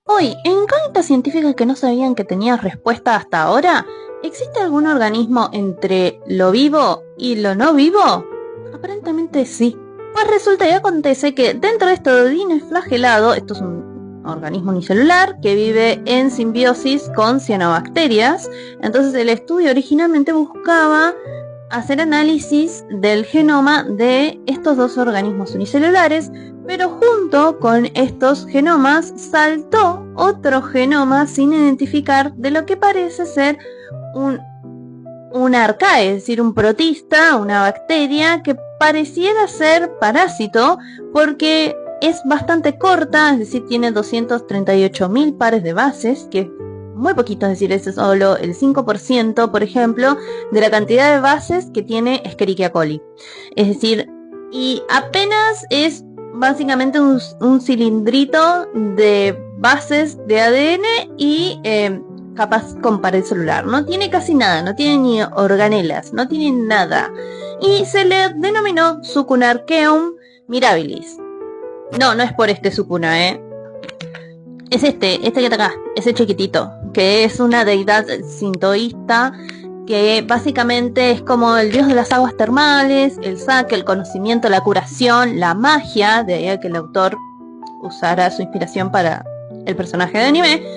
Hoy, en incógnitas científicas que no sabían que tenían respuesta hasta ahora, ¿existe algún organismo entre lo vivo y lo no vivo? Aparentemente sí. Pues resulta y acontece que dentro de este dinoflagelado, esto es un organismo unicelular que vive en simbiosis con cianobacterias. Entonces el estudio originalmente buscaba hacer análisis del genoma de estos dos organismos unicelulares, pero junto con estos genomas saltó otro genoma sin identificar de lo que parece ser un arcae, es decir, un protista, una bacteria que pareciera ser parásito porque es bastante corta, es decir, tiene 238.000 pares de bases, que es muy poquito, es decir, es solo el 5%, por ejemplo, de la cantidad de bases que tiene Escherichia coli. Es decir, y apenas es básicamente un cilindrito de bases de ADN y capaz con pared celular. No tiene casi nada, no tiene ni organelas, no tiene nada. Y se le denominó Sucunarchaeum mirabilis. No es por este sucuna, es este que está acá, ese chiquitito, que es una deidad sintoísta que básicamente es como el dios de las aguas termales, el saque, el conocimiento, la curación, la magia, de ahí que el autor usara su inspiración para el personaje de anime.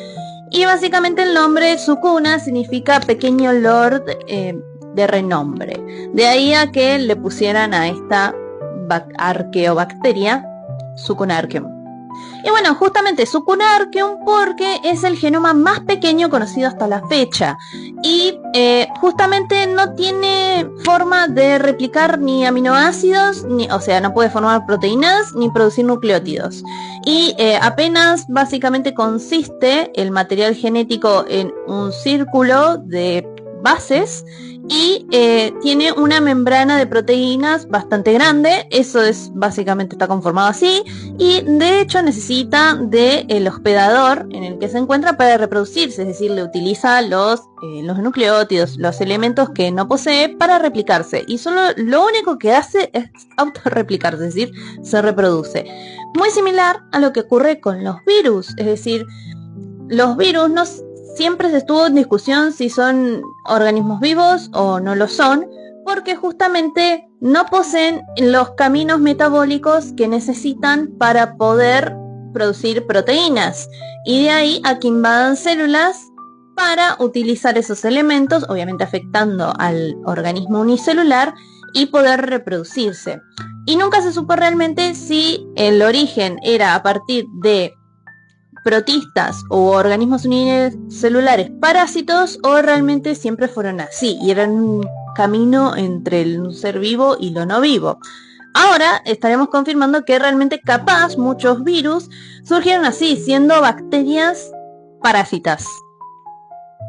Y básicamente el nombre Sukuna significa pequeño lord de renombre. De ahí a que le pusieran a esta arqueobacteria Sucunarchaeum. Y bueno, justamente Sucunarchaeum porque es el genoma más pequeño conocido hasta la fecha. Y justamente no tiene forma de replicar ni aminoácidos, o sea, no puede formar proteínas ni producir nucleótidos. Y apenas básicamente consiste el material genético en un círculo de bases y tiene una membrana de proteínas bastante grande. Eso es básicamente, está conformado así, y de hecho necesita del hospedador en el que se encuentra para reproducirse, es decir, le utiliza los nucleótidos, los elementos que no posee para replicarse, y solo lo único que hace es autorreplicarse, es decir, se reproduce. Muy similar a lo que ocurre con los virus, es decir, los virus no siempre se estuvo en discusión si son organismos vivos o no lo son, porque justamente no poseen los caminos metabólicos que necesitan para poder producir proteínas, y de ahí a que invadan células para utilizar esos elementos, obviamente afectando al organismo unicelular, y poder reproducirse. Y nunca se supo realmente si el origen era a partir de protistas o organismos unicelulares parásitos, o realmente siempre fueron así y eran un camino entre el ser vivo y lo no vivo. Ahora estaremos confirmando que realmente capaz muchos virus surgieron así, siendo bacterias parásitas.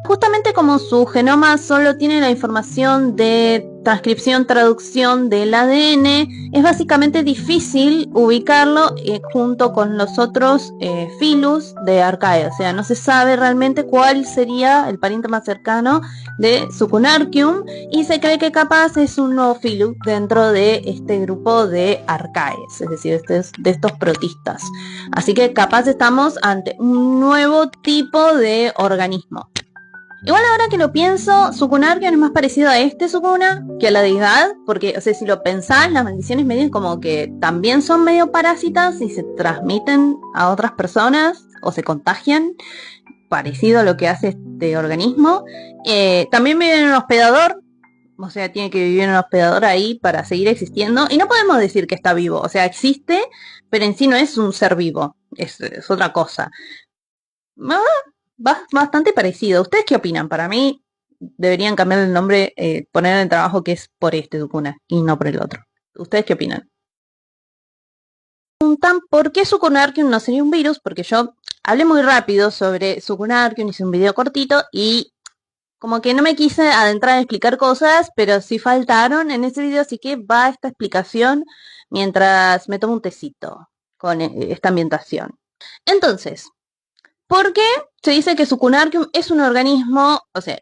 Justamente como su genoma solo tiene la información de transcripción, traducción del ADN, es básicamente difícil ubicarlo junto con los otros filus de Archaea. O sea, no se sabe realmente cuál sería el pariente más cercano de Sucunarchaeum, y se cree que capaz es un nuevo filus dentro de este grupo de Archaeas, es decir, de estos protistas. Así que capaz estamos ante un nuevo tipo de organismo. Igual ahora que lo pienso, Sucunarchaeum es más parecido a este Sukuna que a la deidad, porque, o sea, si lo pensás, las maldiciones medias como que también son medio parásitas y se transmiten a otras personas o se contagian, parecido a lo que hace este organismo. También vive en un hospedador, o sea, tiene que vivir en un hospedador ahí para seguir existiendo, y no podemos decir que está vivo, o sea, existe, pero en sí no es un ser vivo, es otra cosa. Bastante parecido. ¿Ustedes qué opinan? Para mí deberían cambiar el nombre, poner en el trabajo que es por este Sukuna y no por el otro. ¿Ustedes qué opinan? Preguntan por qué Sucunarchaeum no sería un virus, porque yo hablé muy rápido sobre Sucunarchaeum, hice un video cortito y como que no me quise adentrar a explicar cosas, pero sí faltaron en ese video, así que va esta explicación mientras me tomo un tecito con esta ambientación. Entonces, ¿por qué se dice que Sucunarchaeum es un organismo, o sea,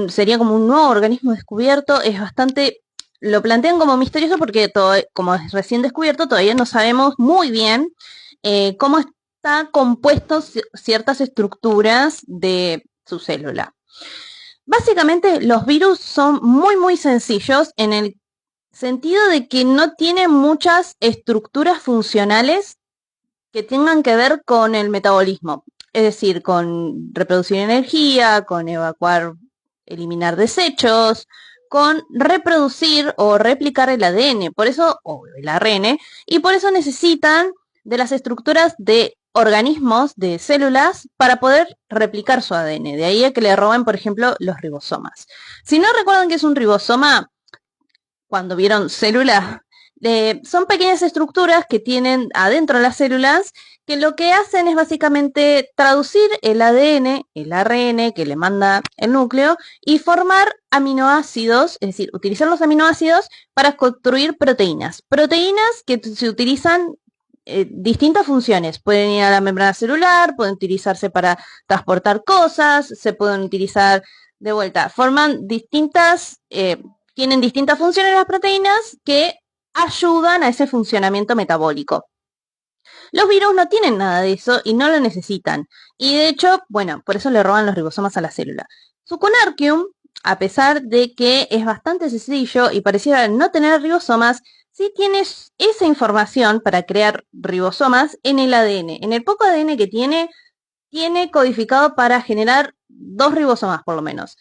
sería como un nuevo organismo descubierto? Es bastante, lo plantean como misterioso porque como es recién descubierto, todavía no sabemos muy bien cómo está compuesto ciertas estructuras de su célula. Básicamente los virus son muy sencillos en el sentido de que no tienen muchas estructuras funcionales que tengan que ver con el metabolismo, es decir, con reproducir energía, con evacuar, eliminar desechos, con reproducir o replicar el ADN, por eso, o el ARN, y por eso necesitan de las estructuras de organismos, de células, para poder replicar su ADN. De ahí a que le roban, por ejemplo, los ribosomas. Si no recuerdan qué es un ribosoma, cuando vieron células, son pequeñas estructuras que tienen adentro de las células que lo que hacen es básicamente traducir el ADN, el ARN que le manda el núcleo y formar aminoácidos, es decir, utilizar los aminoácidos para construir proteínas. Proteínas que se utilizan distintas funciones. Pueden ir a la membrana celular, pueden utilizarse para transportar cosas, se pueden utilizar de vuelta. Forman distintas, tienen distintas funciones las proteínas que ayudan a ese funcionamiento metabólico. Los virus no tienen nada de eso y no lo necesitan. Y de hecho, bueno, por eso le roban los ribosomas a la célula. Sucunarquium, a pesar de que es bastante sencillo y pareciera no tener ribosomas, sí tiene esa información para crear ribosomas en el ADN. En el poco ADN que tiene codificado para generar 2 ribosomas por lo menos.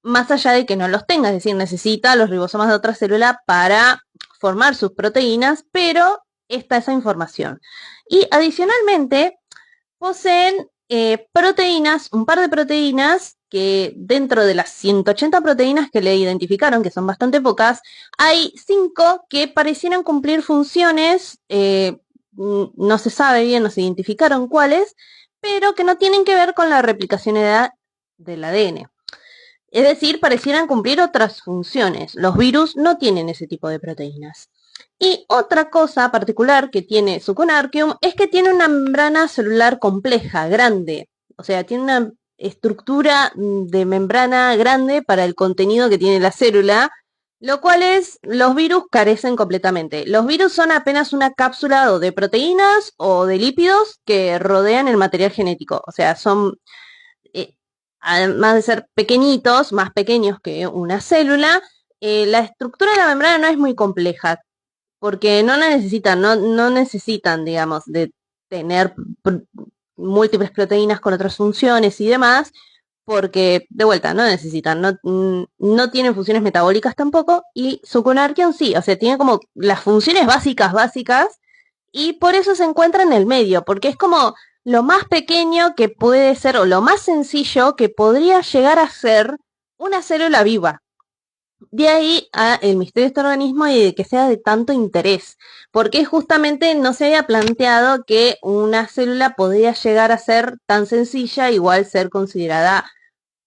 Más allá de que no los tenga, es decir, necesita los ribosomas de otra célula para formar sus proteínas, pero está esa información. Y adicionalmente poseen proteínas, un par de proteínas que dentro de las 180 proteínas que le identificaron, que son bastante pocas, hay 5 que parecieran cumplir funciones, no se sabe bien, no se identificaron cuáles, pero que no tienen que ver con la replicación del ADN. Es decir, parecieran cumplir otras funciones. Los virus no tienen ese tipo de proteínas. Y otra cosa particular que tiene Sucunarquium es que tiene una membrana celular compleja, grande. O sea, tiene una estructura de membrana grande para el contenido que tiene la célula, lo cual los virus carecen completamente. Los virus son apenas una cápsula o de proteínas o de lípidos que rodean el material genético. O sea, son, además de ser pequeñitos, más pequeños que una célula, la estructura de la membrana no es muy compleja, porque no la necesitan, no necesitan, digamos, de tener múltiples proteínas con otras funciones y demás, porque, de vuelta, no necesitan, no tienen funciones metabólicas tampoco, y Sucunarquium sí, o sea, tiene como las funciones básicas, y por eso se encuentra en el medio, porque es como lo más pequeño que puede ser, o lo más sencillo que podría llegar a ser una célula viva. De ahí a el misterio de este organismo y de que sea de tanto interés, porque justamente no se había planteado que una célula podría llegar a ser tan sencilla, igual ser considerada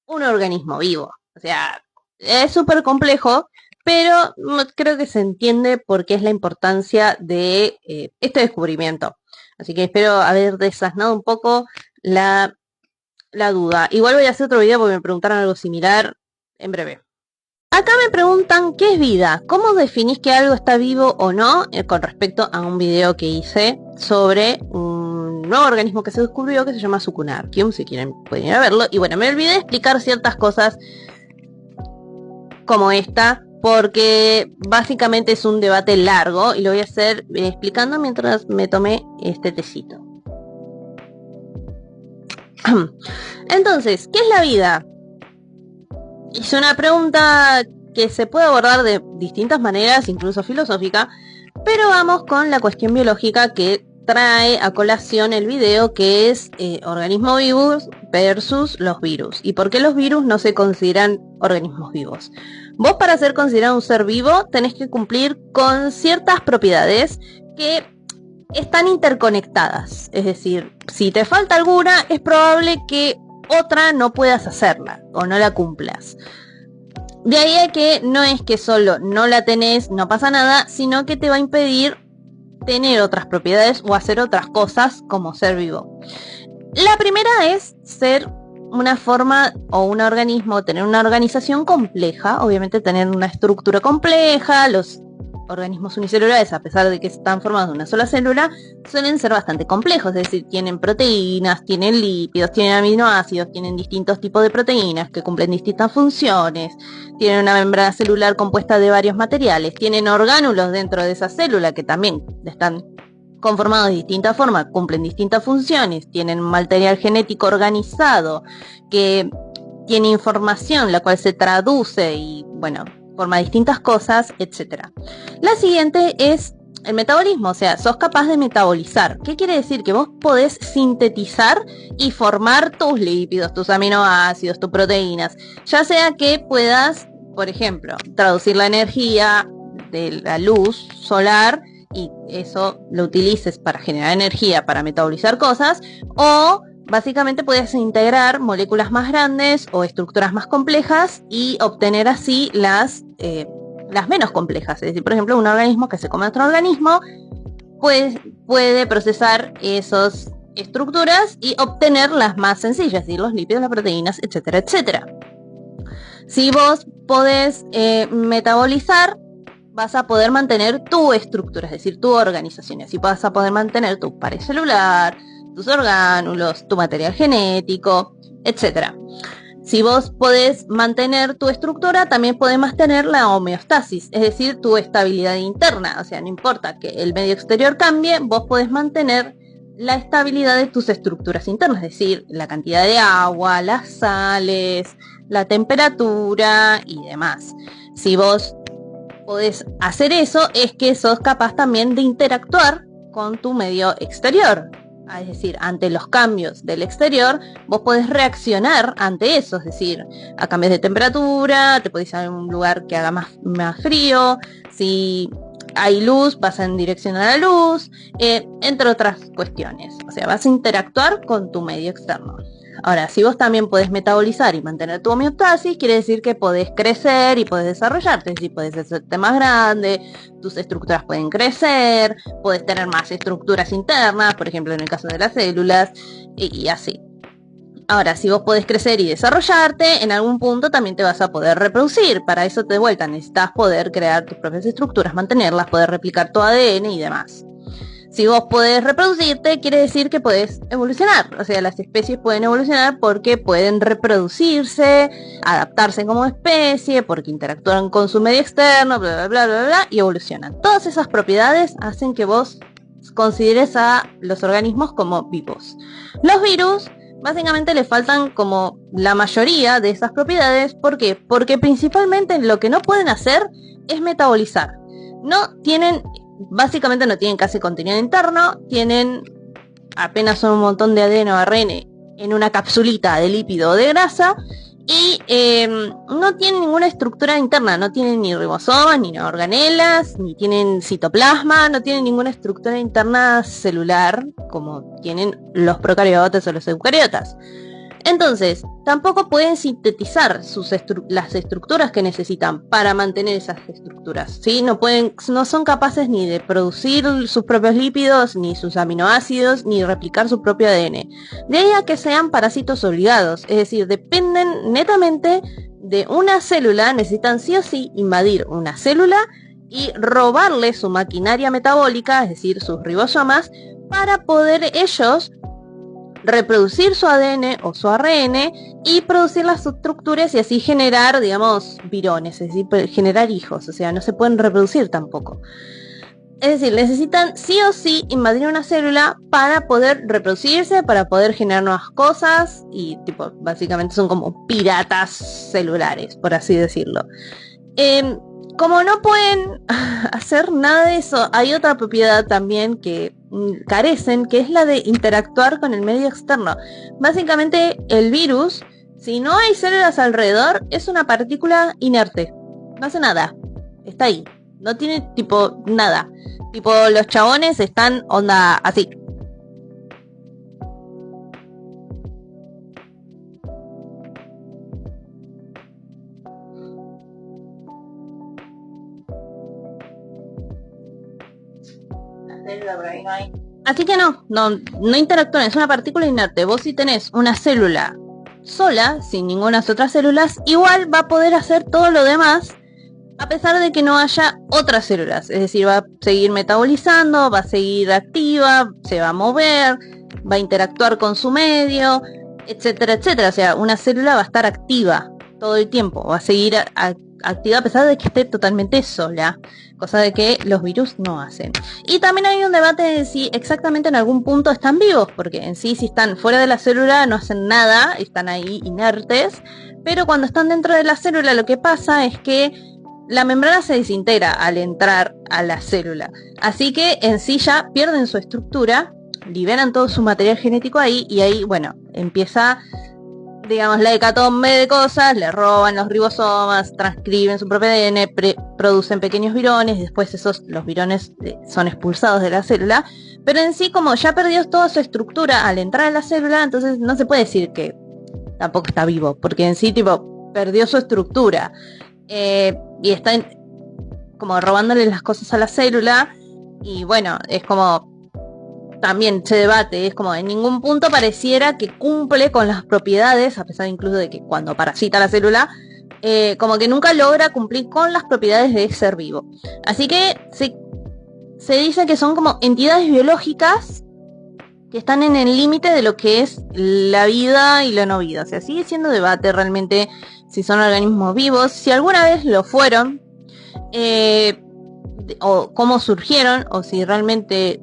un organismo vivo. O sea, es súper complejo, pero creo que se entiende por qué es la importancia de este descubrimiento. Así que espero haber desasnado un poco la duda. Igual voy a hacer otro video porque me preguntaron algo similar en breve. Acá me preguntan qué es vida, cómo definís que algo está vivo o no, con respecto a un video que hice sobre un nuevo organismo que se descubrió que se llama Sucunarquium, si quieren pueden ir a verlo. Y bueno, me olvidé de explicar ciertas cosas como esta, porque básicamente es un debate largo y lo voy a hacer explicando mientras me tomé este tecito. Entonces, ¿qué es la vida? Es una pregunta que se puede abordar de distintas maneras, incluso filosófica, pero vamos con la cuestión biológica que trae a colación el video, que es organismos vivos versus los virus. ¿Y por qué los virus no se consideran organismos vivos? Vos, para ser considerado un ser vivo, tenés que cumplir con ciertas propiedades que están interconectadas. Es decir, si te falta alguna, es probable que otra no puedas hacerla o no la cumplas. De ahí a que no es que solo no la tenés, no pasa nada, sino que te va a impedir tener otras propiedades o hacer otras cosas como ser vivo. La primera es ser una forma o un organismo, tener una organización compleja, obviamente tener una estructura compleja, los organismos unicelulares, a pesar de que están formados de una sola célula, suelen ser bastante complejos, es decir, tienen proteínas, tienen lípidos, tienen aminoácidos, tienen distintos tipos de proteínas que cumplen distintas funciones, tienen una membrana celular compuesta de varios materiales, tienen orgánulos dentro de esa célula que también están conformados de distintas formas, cumplen distintas funciones, tienen material genético organizado que tiene información la cual se traduce y bueno, forma distintas cosas, etc. La siguiente es el metabolismo, o sea, sos capaz de metabolizar. ¿Qué quiere decir? Que vos podés sintetizar y formar tus lípidos, tus aminoácidos, tus proteínas, ya sea que puedas, por ejemplo, traducir la energía de la luz solar y eso lo utilices para generar energía, para metabolizar cosas, o básicamente puedes integrar moléculas más grandes o estructuras más complejas y obtener así las menos complejas. Es decir, por ejemplo, un organismo que se come otro organismo, pues puede procesar esas estructuras y obtener las más sencillas, es decir, los lípidos, las proteínas, etcétera, etcétera. Si vos podés metabolizar, vas a poder mantener tu estructura, es decir, tu organización, y así vas a poder mantener tu pared celular, tus orgánulos, tu material genético, etc. Si vos podés mantener tu estructura, también podés mantener la homeostasis, es decir, tu estabilidad interna. O sea, no importa que el medio exterior cambie, vos podés mantener la estabilidad de tus estructuras internas, es decir, la cantidad de agua, las sales, la temperatura y demás. Si vos podés hacer eso, es que sos capaz también de interactuar con tu medio exterior. Es decir, ante los cambios del exterior, vos podés reaccionar ante eso, es decir, a cambios de temperatura, te podés ir a un lugar que haga más frío, si hay luz, vas en dirección a la luz, entre otras cuestiones. O sea, vas a interactuar con tu medio externo. Ahora, si vos también podés metabolizar y mantener tu homeostasis, quiere decir que podés crecer y podés desarrollarte, es decir, podés hacerte más grande, tus estructuras pueden crecer, podés tener más estructuras internas, por ejemplo en el caso de las células, y así. Ahora, si vos podés crecer y desarrollarte, en algún punto también te vas a poder reproducir. Para eso de vuelta necesitas poder crear tus propias estructuras, mantenerlas, poder replicar tu ADN y demás. Si vos podés reproducirte, quiere decir que podés evolucionar. O sea, las especies pueden evolucionar porque pueden reproducirse, adaptarse como especie, porque interactúan con su medio externo, bla, bla, bla, bla, bla, y evolucionan. Todas esas propiedades hacen que vos consideres a los organismos como vivos. Los virus, básicamente le faltan como la mayoría de esas propiedades. ¿Por qué? Porque principalmente lo que no pueden hacer es metabolizar. Básicamente no tienen casi contenido interno, tienen apenas un montón de ADN o ARN en una capsulita de lípido o de grasa y no tienen ninguna estructura interna, no tienen ni ribosomas, ni organelas, ni tienen citoplasma, no tienen ninguna estructura interna celular como tienen los procariotas o los eucariotas. Entonces, tampoco pueden sintetizar las estructuras que necesitan para mantener esas estructuras, ¿sí? No son capaces ni de producir sus propios lípidos, ni sus aminoácidos, ni replicar su propio ADN. De ahí a que sean parásitos obligados, es decir, dependen netamente de una célula, necesitan sí o sí invadir una célula y robarle su maquinaria metabólica, es decir, sus ribosomas, para poder ellos reproducir su ADN o su ARN y producir las estructuras y así generar, digamos, virones, es decir, generar hijos. O sea, no se pueden reproducir tampoco. Es decir, necesitan sí o sí invadir una célula para poder reproducirse, para poder generar nuevas cosas y tipo, básicamente son como piratas celulares, por así decirlo. Como no pueden hacer nada de eso, hay otra propiedad también que carecen, que es la de interactuar con el medio externo. Básicamente el virus, si no hay células alrededor, es una partícula inerte, no hace nada, está ahí, no tiene tipo nada, tipo los chabones están onda así. Así que no interactúan, es una partícula inerte. Vos si tenés una célula sola, sin ninguna otras células, igual va a poder hacer todo lo demás a pesar de que no haya otras células. Es decir, va a seguir metabolizando, va a seguir activa, se va a mover, va a interactuar con su medio, etcétera, etcétera. O sea, una célula va a estar activa todo el tiempo, va a seguir activa a pesar de que esté totalmente sola, cosa de que los virus no hacen. Y también hay un debate de si exactamente en algún punto están vivos, porque en sí si están fuera de la célula no hacen nada, están ahí inertes, pero cuando están dentro de la célula lo que pasa es que la membrana se desintegra al entrar a la célula, así que en sí ya pierden su estructura, liberan todo su material genético ahí, y ahí, bueno, empieza, digamos, la hecatombe de cosas. Le roban los ribosomas, transcriben su propio ADN, producen pequeños virones, y después los virones son expulsados de la célula, pero en sí, como ya perdió toda su estructura al entrar a la célula, entonces no se puede decir que tampoco está vivo, porque en sí, tipo, perdió su estructura. Y está como robándole las cosas a la célula, y bueno, es como también se debate, es como en ningún punto pareciera que cumple con las propiedades, a pesar incluso de que cuando parasita la célula, como que nunca logra cumplir con las propiedades de ser vivo. Así que se dice que son como entidades biológicas que están en el límite de lo que es la vida y la no vida. O sea, sigue siendo debate realmente si son organismos vivos, si alguna vez lo fueron, o cómo surgieron, o si realmente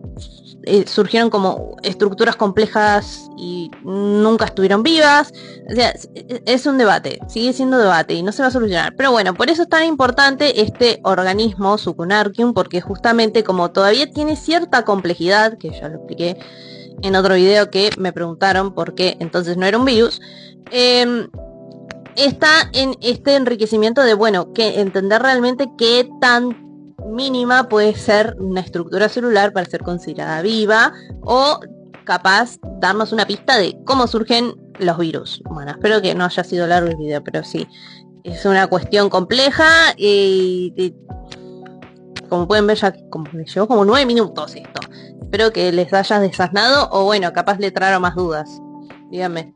surgieron como estructuras complejas y nunca estuvieron vivas. O sea, es un debate, sigue siendo debate y no se va a solucionar. Pero bueno, por eso es tan importante este organismo, Sucunarchium, porque justamente como todavía tiene cierta complejidad, que ya lo expliqué en otro video que me preguntaron por qué entonces no era un virus, está en este enriquecimiento de, bueno, que entender realmente qué tan mínima puede ser una estructura celular para ser considerada viva, o capaz darnos una pista de cómo surgen los virus. Bueno, espero que no haya sido largo el video, pero sí, es una cuestión compleja y como pueden ver ya me llevó como 9 minutos esto. Espero que les haya desasnado, o bueno, capaz le trajeron más dudas. Díganme.